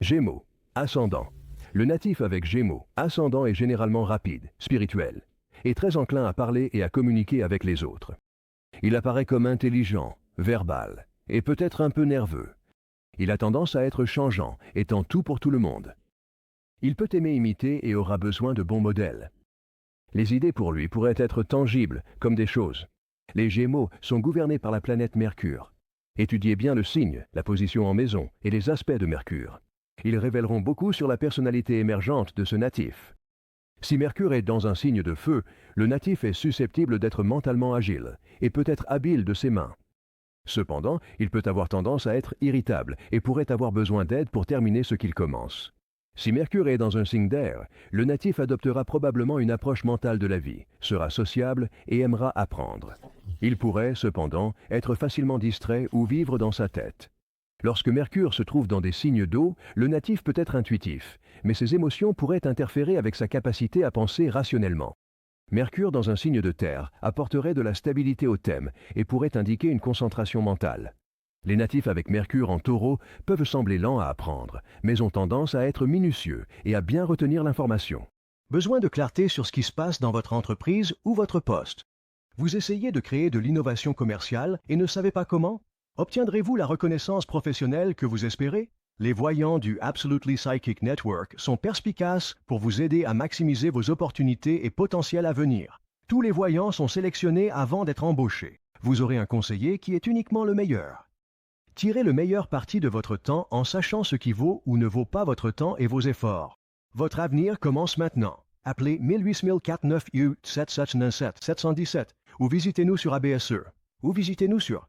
Gémeaux, ascendant. Le natif avec Gémeaux, ascendant est généralement rapide, spirituel, et très enclin à parler et à communiquer avec les autres. Il apparaît comme intelligent, verbal, et peut-être un peu nerveux. Il a tendance à être changeant, étant tout pour tout le monde. Il peut aimer imiter et aura besoin de bons modèles. Les idées pour lui pourraient être tangibles, comme des choses. Les Gémeaux sont gouvernés par la planète Mercure. Étudiez bien le signe, la position en maison et les aspects de Mercure. Ils révéleront beaucoup sur la personnalité émergente de ce natif. Si Mercure est dans un signe de feu, le natif est susceptible d'être mentalement agile et peut être habile de ses mains. Cependant, il peut avoir tendance à être irritable et pourrait avoir besoin d'aide pour terminer ce qu'il commence. Si Mercure est dans un signe d'air, le natif adoptera probablement une approche mentale de la vie, sera sociable et aimera apprendre. Il pourrait, cependant, être facilement distrait ou vivre dans sa tête. Lorsque Mercure se trouve dans des signes d'eau, le natif peut être intuitif, mais ses émotions pourraient interférer avec sa capacité à penser rationnellement. Mercure dans un signe de terre apporterait de la stabilité au thème et pourrait indiquer une concentration mentale. Les natifs avec Mercure en Taureau peuvent sembler lents à apprendre, mais ont tendance à être minutieux et à bien retenir l'information. Besoin de clarté sur ce qui se passe dans votre entreprise ou votre poste. Vous essayez de créer de l'innovation commerciale et ne savez pas comment? Obtiendrez-vous la reconnaissance professionnelle que vous espérez? Les voyants du Absolutely Psychic Network sont perspicaces pour vous aider à maximiser vos opportunités et potentiels à venir. Tous les voyants sont sélectionnés avant d'être embauchés. Vous aurez un conseiller qui est uniquement le meilleur. Tirez le meilleur parti de votre temps en sachant ce qui vaut ou ne vaut pas votre temps et vos efforts. Votre avenir commence maintenant. Appelez 18049 U 797 717 ou visitez-nous sur ABSE ou visitez-nous sur